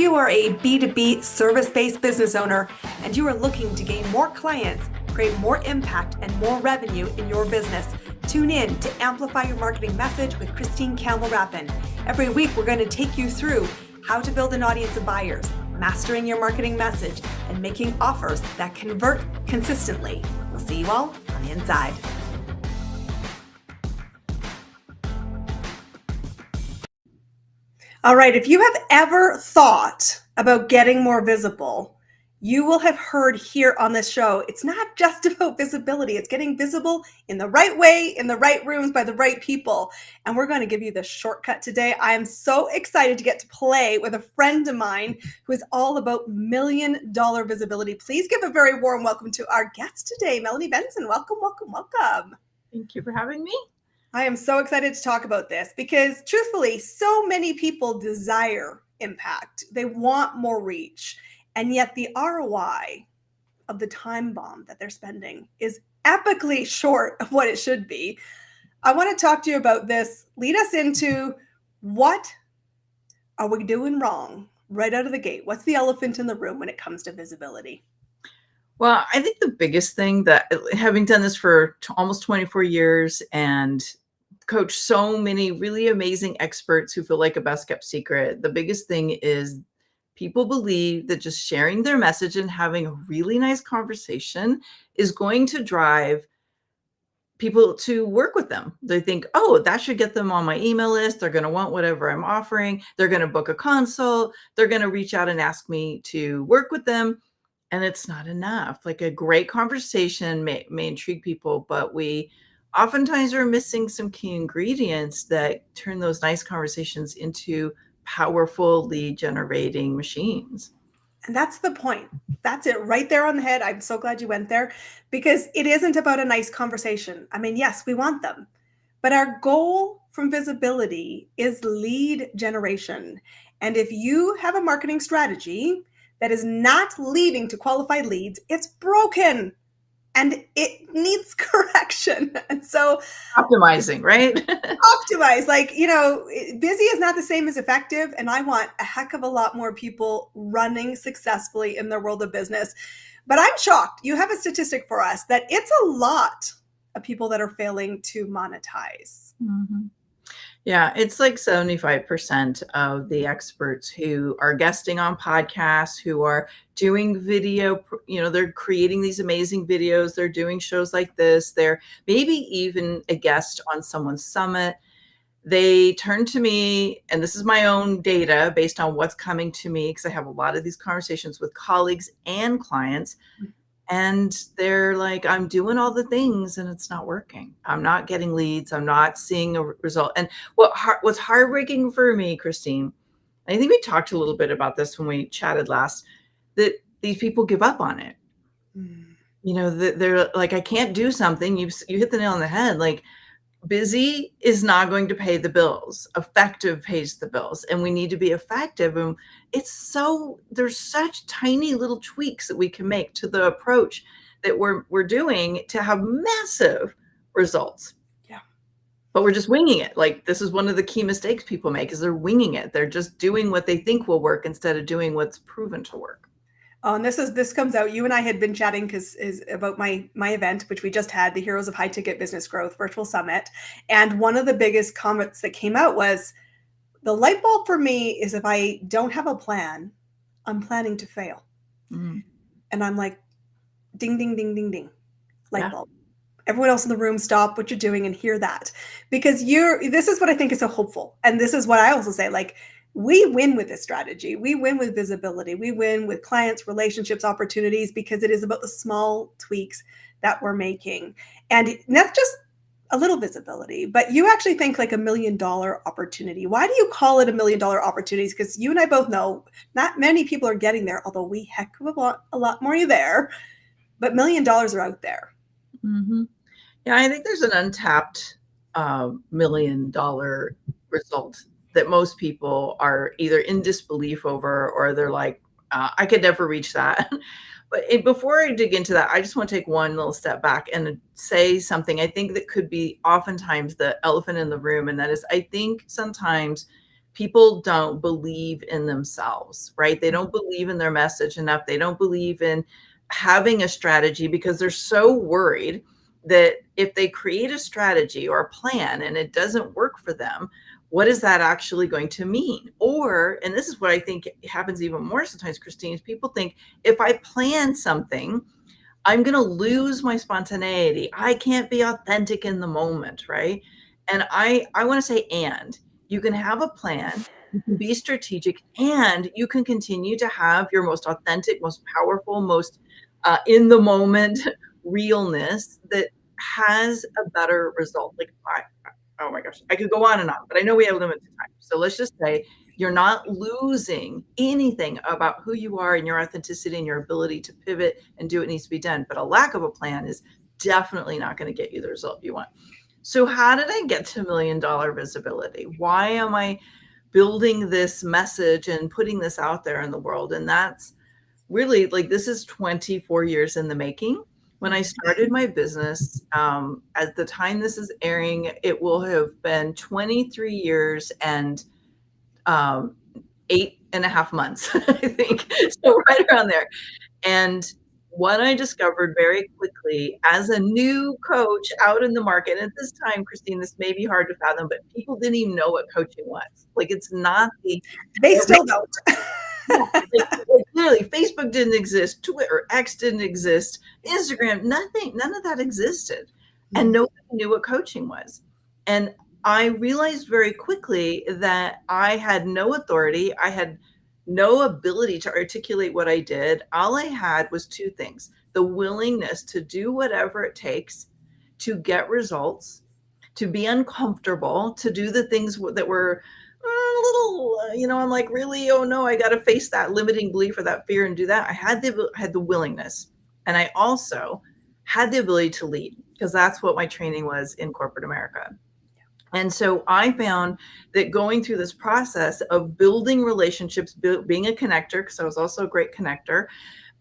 you are a B2B service-based business owner and you are looking to gain more clients, create more impact and more revenue in your business, tune in to Amplify Your Marketing Message with Campbell Rapin. Every week, we're going to take you through how to build an audience of buyers, mastering your marketing message, and making offers that convert consistently. We'll see you all on the inside. All right, if you have ever thought about getting more visible, you will have heard here on this show, it's not just about visibility, it's getting visible in the right way, in the right rooms, by the right people. And we're going to give you the shortcut today. I am so excited to get to play with a friend of mine who is all about $1 million visibility. Please give a very warm welcome to our guest today, Melanie Benson. Welcome, welcome, welcome. Thank you for having me. I am so excited to talk about this because truthfully, so many people desire impact. They want more reach. And yet the ROI of the time bomb that they're spending is epically short of what it should be. I want to talk to you about this. Lead us into what are we doing wrong right out of the gate? What's the elephant in the room when it comes to visibility? Well, I think the biggest thing that, having done this for almost 24 years and coached so many really amazing experts who feel like a best kept secret, the biggest thing is people believe that just sharing their message and having a really nice conversation is going to drive people to work with them. They think, oh, that should get them on my email list. They're going to want whatever I'm offering. They're going to book a consult. They're going to reach out and ask me to work with them. And it's not enough. Like a great conversation may intrigue people, but we oftentimes are missing some key ingredients that turn those nice conversations into powerful lead generating machines. And that's the point. That's it right there on the head. I'm so glad you went there because it isn't about a nice conversation. I mean, yes, we want them, but our goal from visibility is lead generation. And if you have a marketing strategy that is not leading to qualified leads, it's broken and it needs correction. And so optimizing, right? Optimize, like, busy is not the same as effective. And I want a heck of a lot more people running successfully in their world of business. But I'm shocked. You have a statistic for us that it's a lot of people that are failing to monetize. Mm-hmm. Yeah, it's like 75% of the experts who are guesting on podcasts, who are doing video, they're creating these amazing videos. They're doing shows like this. They're maybe even a guest on someone's summit. They turn to me, and this is my own data based on what's coming to me, because I have a lot of these conversations with colleagues and clients. And they're like, I'm doing all the things and it's not working. I'm not getting leads. I'm not seeing a result. And what's heartbreaking for me, Christine, I think we talked a little bit about this when we chatted last, that these people give up on it. They're like, I can't do something. You hit the nail on the head. Like, busy is not going to pay the bills. Effective pays the bills, and we need to be effective. And there's such tiny little tweaks that we can make to the approach that we're doing to have massive results. Yeah. But we're just winging it. Like, this is one of the key mistakes people make, is they're winging it. They're just doing what they think will work instead of doing what's proven to work. Oh, and this comes out. You and I had been chatting about my event, which we just had, the Heroes of High Ticket Business Growth Virtual Summit. And one of the biggest comments that came out was, the light bulb for me is, if I don't have a plan, I'm planning to fail. Mm. And I'm like, ding, ding, ding, ding, ding, light bulb. Everyone else in the room, stop what you're doing and hear that. Because this is what I think is so hopeful. And this is what I also say, like, we win with this strategy. We win with visibility. We win with clients, relationships, opportunities, because it is about the small tweaks that we're making. And not just a little visibility, but you actually think like $1 million opportunity. Why do you call it $1 million opportunities? Because you and I both know not many people are getting there, although we heck of a lot more are there, but $1 million are out there. Mm-hmm. Yeah, I think there's an untapped $1 million result that most people are either in disbelief over, or they're like, I could never reach that. But before I dig into that, I just want to take one little step back and say something I think that could be oftentimes the elephant in the room. And that is, I think sometimes people don't believe in themselves, right? They don't believe in their message enough. They don't believe in having a strategy because they're so worried that if they create a strategy or a plan and it doesn't work for them, what is that actually going to mean? Or, and this is what I think happens even more sometimes, Christine, is people think if I plan something, I'm going to lose my spontaneity. I can't be authentic in the moment, right? And I want to say, and you can have a plan, you can be strategic, and you can continue to have your most authentic, most powerful, most in the moment realness that has a better result. Like, oh my gosh, I could go on and on, but I know we have limited time. So let's just say you're not losing anything about who you are and your authenticity and your ability to pivot and do what needs to be done. But a lack of a plan is definitely not going to get you the result you want. So how did I get to $1 million visibility? Why am I building this message and putting this out there in the world? And that's really, like, this is 24 years in the making. When I started my business, at the time this is airing, it will have been 23 years and 8.5 months, I think. So right around there. And what I discovered very quickly as a new coach out in the market, at this time, Christine, this may be hard to fathom, but people didn't even know what coaching was. Like, it's not They still don't. yeah, like literally, Facebook didn't exist, Twitter, X didn't exist, Instagram, nothing, none of that existed. And nobody knew what coaching was. And I realized very quickly that I had no authority. I had no ability to articulate what I did. All I had was two things: the willingness to do whatever it takes to get results, to be uncomfortable, to do the things that were a little, I'm like, really? Oh no, I got to face that limiting belief or that fear and do that. I had the willingness, and I also had the ability to lead, because that's what my training was in corporate America. And so I found that going through this process of building relationships, being a connector, because I was also a great connector,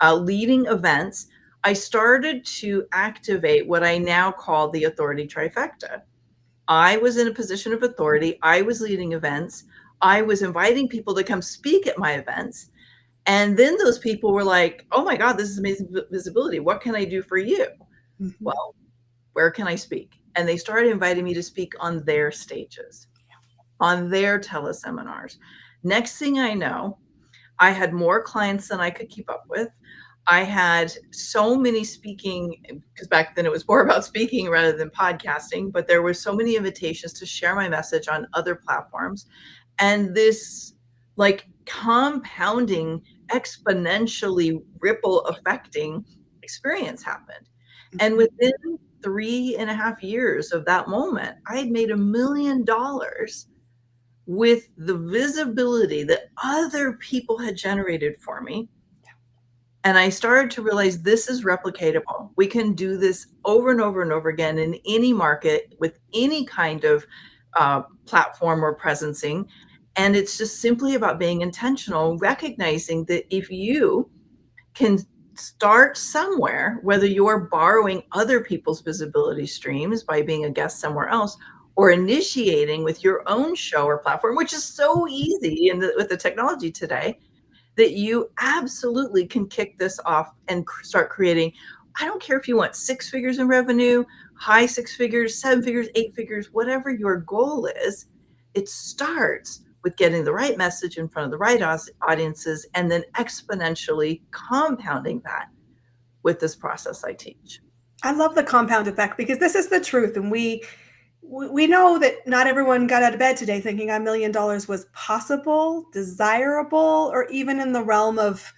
leading events, I started to activate what I now call the authority trifecta. I was in a position of authority. I was leading events. I was inviting people to come speak at my events. And then those people were like, oh my God, this is amazing visibility. What can I do for you? Well, where can I speak? And they started inviting me to speak on their stages, on their teleseminars. Next thing I know, I had more clients than I could keep up with. I had so many speaking, because back then it was more about speaking rather than podcasting, but there were so many invitations to share my message on other platforms. And this, like, compounding, exponentially ripple affecting experience happened. And within 3.5 years of that moment, I had made $1 million with the visibility that other people had generated for me. And I started to realize this is replicatable. We can do this over and over and over again in any market with any kind of platform or presencing. And it's just simply about being intentional, recognizing that if you can start somewhere, whether you're borrowing other people's visibility streams by being a guest somewhere else, or initiating with your own show or platform, which is so easy with the technology today, that you absolutely can kick this off and start creating. I don't care if you want 6 figures in revenue, high 6 figures, 7 figures, 8 figures, whatever your goal is. It starts with getting the right message in front of the right audiences, and then exponentially compounding that with this process I teach. I love the compound effect, because this is the truth. And we know that not everyone got out of bed today thinking $1 million was possible, desirable, or even in the realm of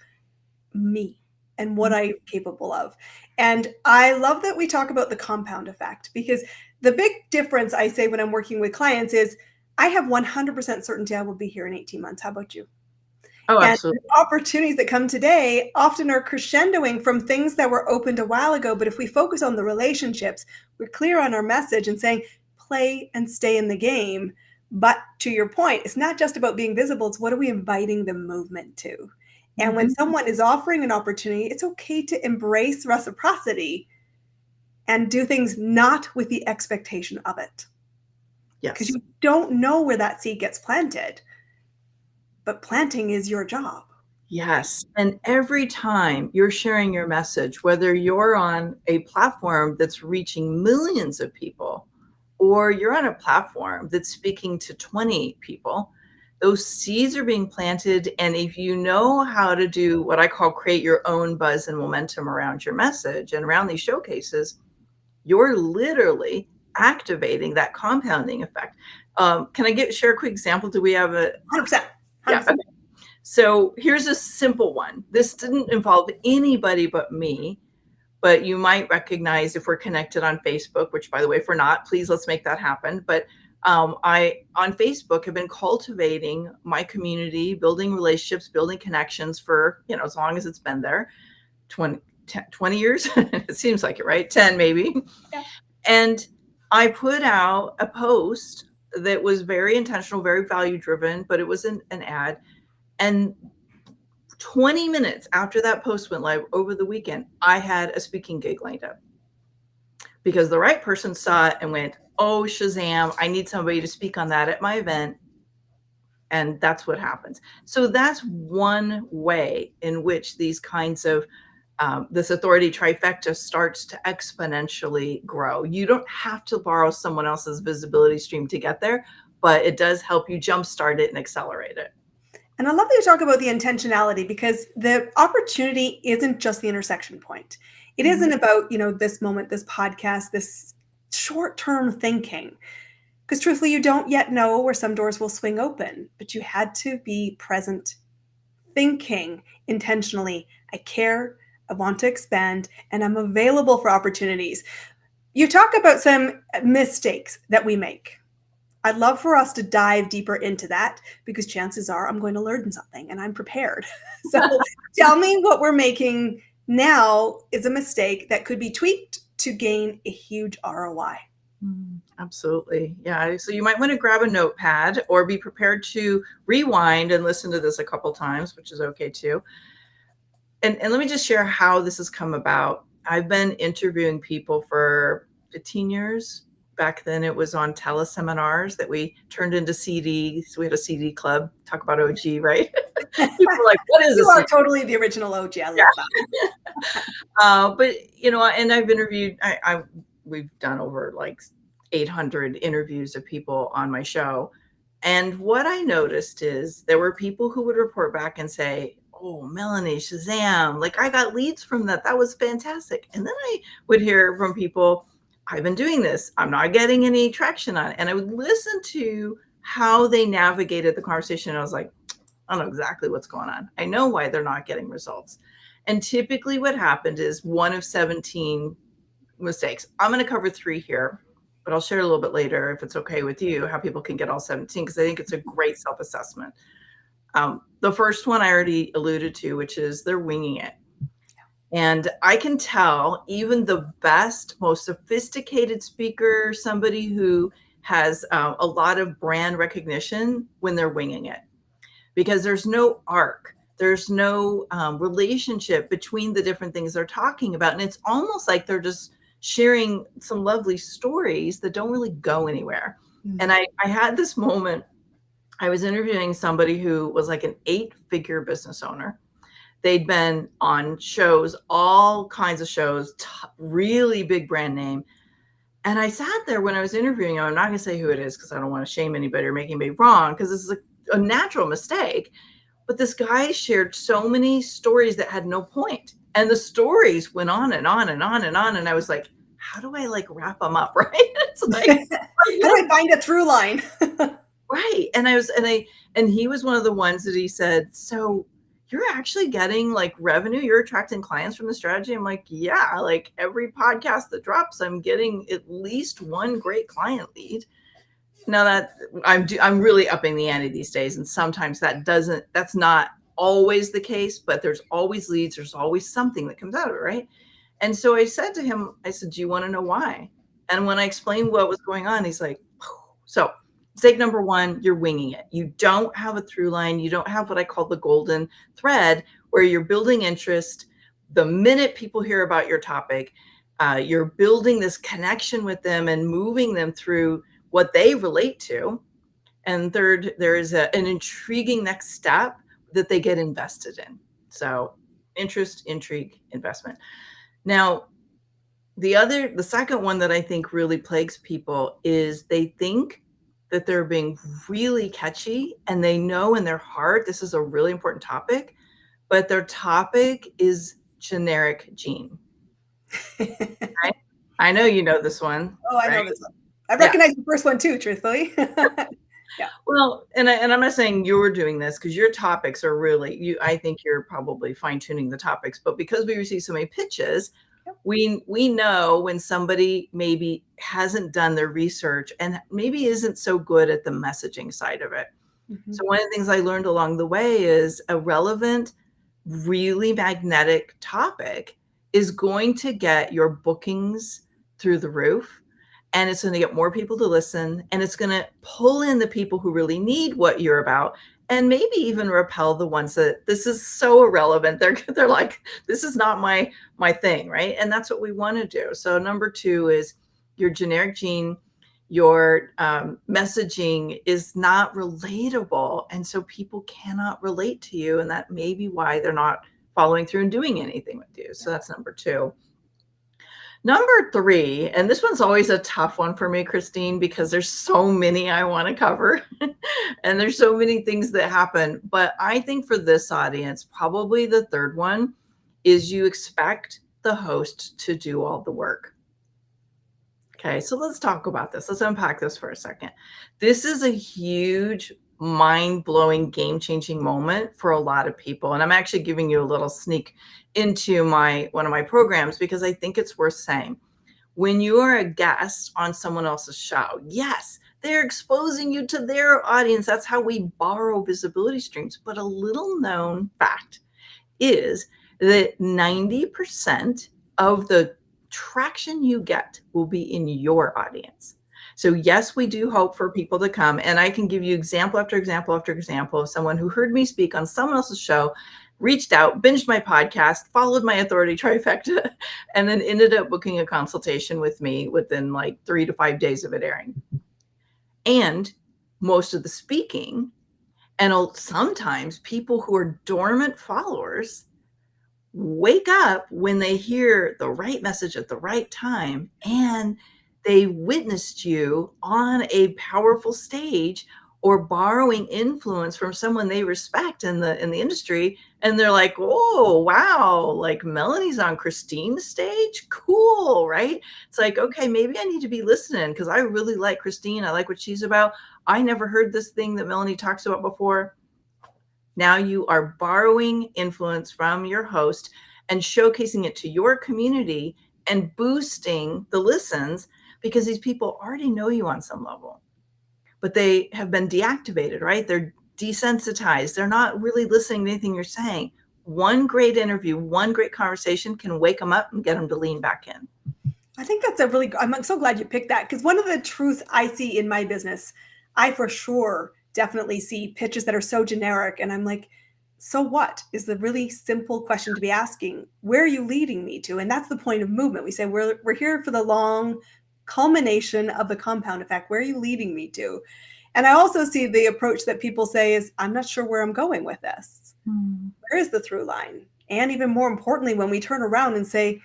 me and what I'm capable of. And I love that we talk about the compound effect, because the big difference I say when I'm working with clients is I have 100% certainty I will be here in 18 months. How about you? Oh, And absolutely. the opportunities that come today often are crescendoing from things that were opened a while ago. But if we focus on the relationships, we're clear on our message and saying, play and stay in the game. But to your point, it's not just about being visible. It's what are we inviting the movement to? And when someone is offering an opportunity, it's okay to embrace reciprocity and do things not with the expectation of it. Because Yes. you don't know where that seed gets planted. but planting is your job. Yes. And every time you're sharing your message, whether you're on a platform that's reaching millions of people or you're on a platform that's speaking to 20 people, those seeds are being planted. And if you know how to do what I call create your own buzz and momentum around your message and around these showcases, you're literally activating that compounding effect. Can I share a quick example? Do we have a 100%. yeah? 100%. So here's a simple one. This didn't involve anybody but me, but you might recognize if we're connected on Facebook, which by the way, if we're not, please let's make that happen. But I, on Facebook, have been cultivating my community, building relationships, building connections for, as long as it's been there, 20 years. It seems like it, right? 10 maybe. Yeah. And I put out a post that was very intentional, very value driven, but it was an ad. And 20 minutes after that post went live over the weekend, I had a speaking gig lined up because the right person saw it and went, oh, Shazam, I need somebody to speak on that at my event. And that's what happens. So that's one way in which these kinds of this authority trifecta starts to exponentially grow. You don't have to borrow someone else's visibility stream to get there, but it does help you jumpstart it and accelerate it. And I love that you talk about the intentionality, because the opportunity isn't just the intersection point. It isn't about, this moment, this podcast, this short-term thinking. Because truthfully, you don't yet know where some doors will swing open, but you had to be present, thinking intentionally. I care, I want to expand, and I'm available for opportunities. You talk about some mistakes that we make. I'd love for us to dive deeper into that, because chances are I'm going to learn something and I'm prepared. So tell me what we're making now is a mistake that could be tweaked to gain a huge ROI. Absolutely. Yeah. So you might want to grab a notepad or be prepared to rewind and listen to this a couple times, which is okay too. And let me just share how this has come about. I've been interviewing people for 15 years. Back then it was on teleseminars that we turned into CDs. We had a CD club, talk about OG, right? People were like, what is this? You are totally the original OG. I love that. But, and I've interviewed, we've done over like 800 interviews of people on my show. And what I noticed is there were people who would report back and say, oh, Melanie, Shazam, like I got leads from that. That was fantastic. And then I would hear from people, I've been doing this. I'm not getting any traction on it. And I would listen to how they navigated the conversation. And I was like, I don't know exactly what's going on. I know why they're not getting results. And typically what happened is one of 17 mistakes. I'm going to cover 3 here, but I'll share a little bit later, if it's okay with you, how people can get all 17, because I think it's a great self-assessment. The first one I already alluded to, which is they're winging it. And I can tell even the best, most sophisticated speaker, somebody who has a lot of brand recognition, when they're winging it, because there's no arc. There's no relationship between the different things they're talking about. And it's almost like they're just sharing some lovely stories that don't really go anywhere. And I had this moment. I was interviewing somebody who was like an 8-figure business owner. They'd been on shows, all kinds of shows, really big brand name. And I sat there when I was interviewing him. I'm not going to say who it is because I don't want to shame anybody or make anybody wrong, because this is a natural mistake. But this guy shared so many stories that had no point. And the stories went on and on and on and on. And I was like, how do I like wrap them up? Right. It's like, how do I find a through line? Right. And he was one of the ones that he said, so you're actually getting like revenue, you're attracting clients from the strategy. I'm like, yeah, like every podcast that drops, I'm getting at least one great client lead. Now that I'm really upping the ante these days. And sometimes that's not always the case, but there's always leads. There's always something that comes out of it. Right. And so I said to him, I said, do you want to know why? And when I explained what was going on, he's like, so mistake number 1, you're winging it. You don't have a through line. You don't have what I call the golden thread, where you're building interest. The minute people hear about your topic, you're building this connection with them and moving them through what they relate to. And third, there is an intriguing next step that they get invested in. So interest, intrigue, investment. Now, the second one that I think really plagues people is they think that they're being really catchy, and they know in their heart this is a really important topic, but their topic is generic gene. Right? I know you know this one. Oh, I Right? know this one. I Yeah. recognize the first one too, truthfully. Well, and I'm not saying you're doing this because your topics are really, I think you're probably fine tuning the topics, but because we receive so many pitches, Yep. we know when somebody maybe hasn't done their research and maybe isn't so good at the messaging side of it. Mhm. So one of the things I learned along the way is a relevant, really magnetic topic is going to get your bookings through the roof, and it's going to get more people to listen, and it's going to pull in the people who really need what you're about, and maybe even repel the ones that this is so irrelevant. They're like, this is not my thing, right? And that's what we want to do. So number 2 is your generic gene. Your messaging is not relatable, and so people cannot relate to you, and that may be why they're not following through and doing anything with you. So that's number 2. Number 3, and this one's always a tough one for me, Christine, because there's so many I want to cover and there's so many things that happen. But I think for this audience, probably the third one is you expect the host to do all the work. Okay, so let's talk about this. Let's unpack this for a second. This is a huge, mind-blowing, game-changing moment for a lot of people. And I'm actually giving you a little sneak into one of my programs because I think it's worth saying. When you are a guest on someone else's show, yes, they're exposing you to their audience. That's how we borrow visibility streams. But a little known fact is that 90% of the traction you get will be in your audience. So yes, we do hope for people to come, and I can give you example after example after example of someone who heard me speak on someone else's show, reached out, binged my podcast, followed my authority trifecta, and then ended up booking a consultation with me within like 3 to 5 days of it airing. And most of the speaking, and sometimes people who are dormant followers wake up when they hear the right message at the right time, and they witnessed you on a powerful stage or borrowing influence from someone they respect in the industry, and they're like, oh wow, like Melanie's on Christine's stage, cool, right? It's like, okay, maybe I need to be listening because I really like Christine. I like what she's about. I never heard this thing that Melanie talks about before. Now you are borrowing influence from your host and showcasing it to your community and boosting the listens because these people already know you on some level, but they have been deactivated, right? They're desensitized. They're not really listening to anything you're saying. One great interview, one great conversation can wake them up and get them to lean back in. I think that's I'm so glad you picked that, because one of the truths I see in my business, I for sure definitely see pitches that are so generic. And I'm like, so what is the really simple question to be asking? Where are you leading me to? And that's the point of movement. We say we're here for the long culmination of the compound effect. Where are you leading me to? And I also see the approach that people say is, I'm not sure where I'm going with this. Where is the through line? And even more importantly, when we turn around and say,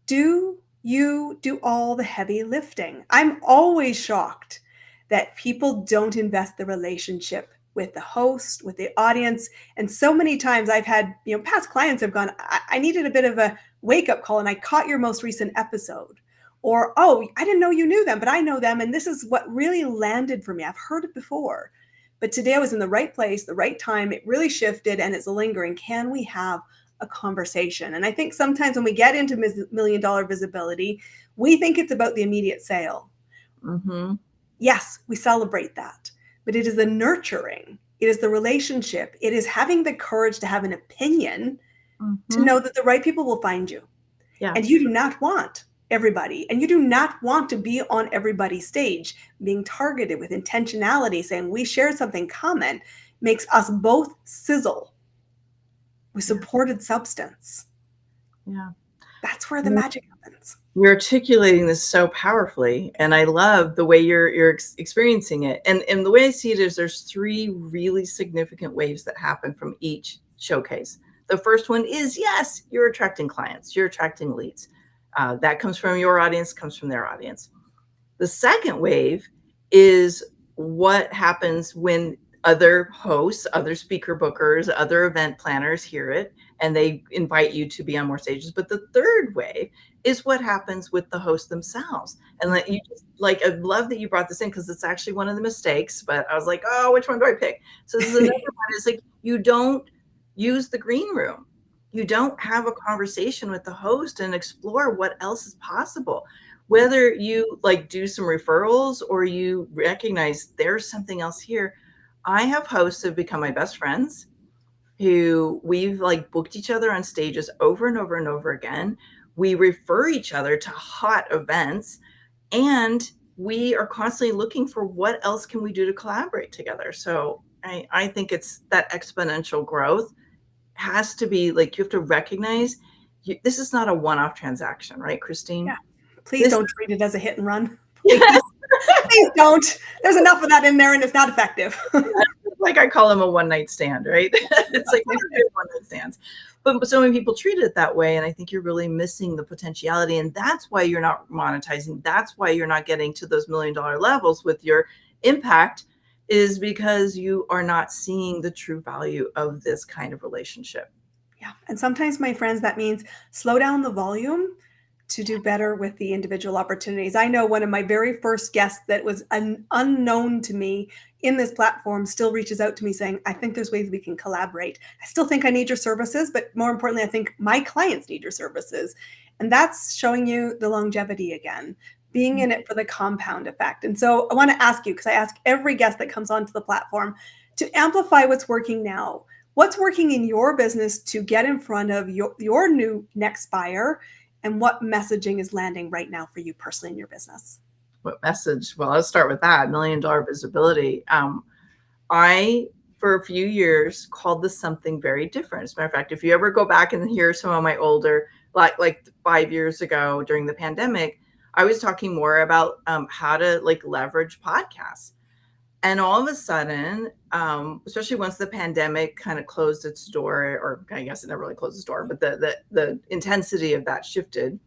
do you do all the heavy lifting? I'm always shocked that people don't invest the relationship with the host, with the audience. And so many times I've had, past clients have gone, I needed a bit of a wake up call and I caught your most recent episode. Or, oh, I didn't know you knew them, but I know them. And this is what really landed for me. I've heard it before, but today I was in the right place, the right time. It really shifted and it's lingering. Can we have a conversation? And I think sometimes when we get into $1 million visibility, we think it's about the immediate sale. Mm-hmm. Yes, we celebrate that, but it is the nurturing. It is the relationship. It is having the courage to have an opinion, to know that the right people will find you. Yeah. And you do not want everybody, and you do not want to be on everybody's stage. Being targeted with intentionality, saying we share something common, makes us both sizzle with supported substance. Yeah. That's where the magic happens. You're articulating this so powerfully, and I love the way you're experiencing it. And the way I see it is there's 3 really significant waves that happen from each showcase. The first one is, yes, you're attracting clients, you're attracting leads. That comes from your audience, comes from their audience. The second wave is what happens when other hosts, other speaker bookers, other event planners hear it and they invite you to be on more stages. But the third wave is what happens with the hosts themselves. And like you just like, I love that you brought this in because it's actually one of the mistakes, but I was like, oh, which one do I pick? So this is another one. It's like you don't use the green room. You don't have a conversation with the host and explore what else is possible. Whether you like do some referrals or you recognize there's something else here. I have hosts who have become my best friends who we've like booked each other on stages over and over and over again. We refer each other to hot events and we are constantly looking for what else can we do to collaborate together. So I think it's that exponential growth has to be like, you have to recognize this is not a one-off transaction, right, Christine? Yeah. Please don't treat it as a hit and run. Please. Please don't. There's enough of that in there and it's not effective. Like I call them a one-night stand, right? It's like one-night stands. But so many people treat it that way. And I think you're really missing the potentiality. And that's why you're not monetizing. That's why you're not getting to those $1 million levels with your impact, is because you are not seeing the true value of this kind of relationship. Yeah. And sometimes, my friends, that means slow down the volume to do better with the individual opportunities. I know one of my very first guests that was unknown to me in this platform still reaches out to me saying, I think there's ways we can collaborate. I still think I need your services, but more importantly, I think my clients need your services. And that's showing you the longevity again, being in it for the compound effect. And so I want to ask you, because I ask every guest that comes onto the platform, to amplify what's working now. What's working in your business to get in front of your new next buyer? And what messaging is landing right now for you personally in your business? What message? Well, let's start with that $1 million visibility. I, for a few years, called this something very different. As a matter of fact, if you ever go back and hear some of my older, like 5 years ago during the pandemic, I was talking more about how to like leverage podcasts. And all of a sudden, especially once the pandemic kind of closed its door, or I guess it never really closed its door, but the intensity of that shifted,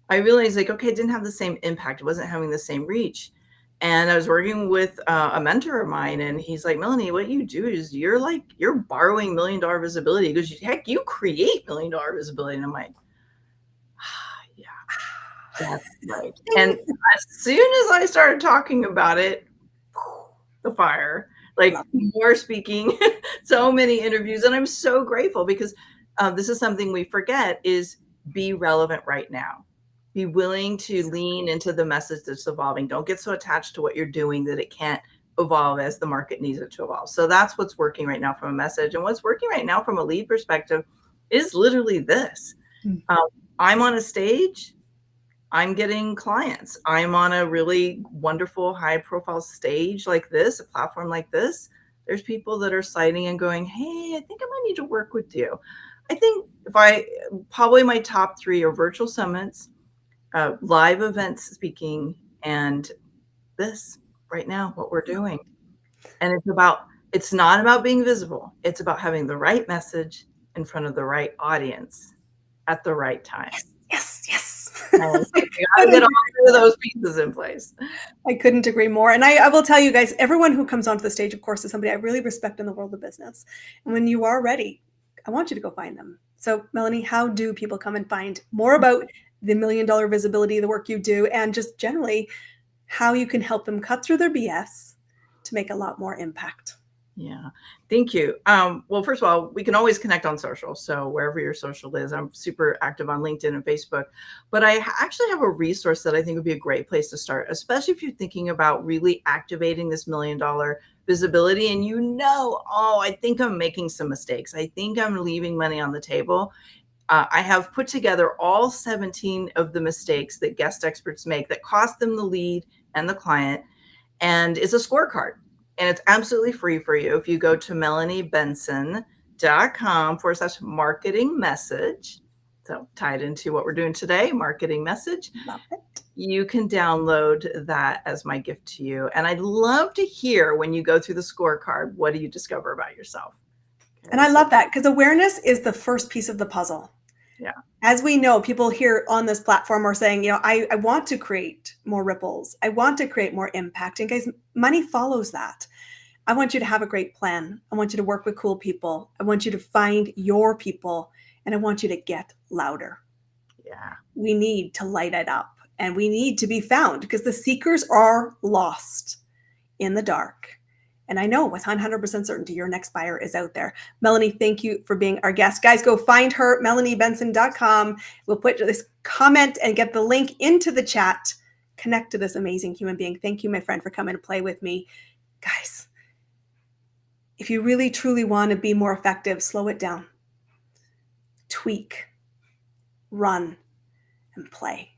I realized like, okay, it didn't have the same impact. It wasn't having the same reach. And I was working with a mentor of mine, and he's like, Melanie, what you do is you're borrowing $1 million visibility. He goes, heck, you create $1 million visibility. And I'm like, yeah, that's right. And as soon as I started talking about it, the fire, like more speaking, so many interviews. And I'm so grateful because this is something we forget, is be relevant right now. Be willing to lean into the message that's evolving. Don't get so attached to what you're doing that it can't evolve as the market needs it to evolve. So that's what's working right now from a message. And what's working right now from a lead perspective is literally this. I'm on a stage. I'm getting clients. I'm on a really wonderful high profile stage like this, a platform like this. There's people that are citing and going, hey, I think I might need to work with you. I think probably my top 3 are virtual summits, live events speaking, and this right now, what we're doing. And it's not about being visible. It's about having the right message in front of the right audience at the right time. Yes. You gotta get all 3 of those pieces in place. I couldn't agree more. And I will tell you guys, everyone who comes onto the stage, of course, is somebody I really respect in the world of business. And when you are ready, I want you to go find them. So Melanie, how do people come and find more about the $1 million visibility, the work you do, and just generally how you can help them cut through their BS to make a lot more impact? Yeah, thank you. Well, first of all, we can always connect on social. So wherever your social is, I'm super active on LinkedIn and Facebook. But I actually have a resource that I think would be a great place to start, especially if you're thinking about really activating this $1 million visibility and oh, I think I'm making some mistakes. I think I'm leaving money on the table. I have put together all 17 of the mistakes that guest experts make that cost them the lead and the client. And it's a scorecard. And it's absolutely free for you. If you go to melaniebenson.com/marketing message, So tied into what we're doing today, marketing message. Love it. You can download that as my gift to you. And I'd love to hear when you go through the scorecard, what do you discover about yourself? Okay, and I love that because awareness is the first piece of the puzzle. Yeah. As we know, people here on this platform are saying, I want to create more ripples. I want to create more impact. And guys, money follows that. I want you to have a great plan. I want you to work with cool people. I want you to find your people. And I want you to get louder. Yeah. We need to light it up and we need to be found because the seekers are lost in the dark. And I know with 100% certainty, your next buyer is out there. Melanie, thank you for being our guest. Guys, go find her, melaniebenson.com. We'll put this comment and get the link into the chat. Connect to this amazing human being. Thank you, my friend, for coming to play with me. Guys, if you really, truly want to be more effective, slow it down. Tweak, run, and play.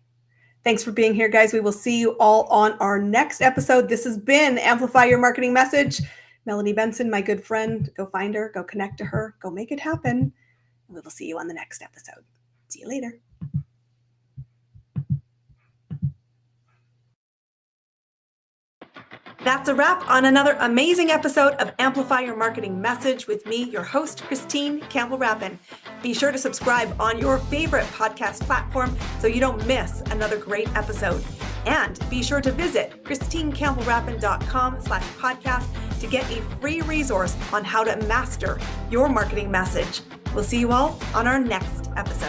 Thanks for being here, guys. We will see you all on our next episode. This has been Amplify Your Marketing Message. Melanie Benson, my good friend. Go find her, go connect to her, go make it happen. We will see you on the next episode. See you later. That's a wrap on another amazing episode of Amplify Your Marketing Message with me, your host, Christine Campbell Rapin. Be sure to subscribe on your favorite podcast platform so you don't miss another great episode. And be sure to visit christinecampbellrapin.com/podcast to get a free resource on how to master your marketing message. We'll see you all on our next episode.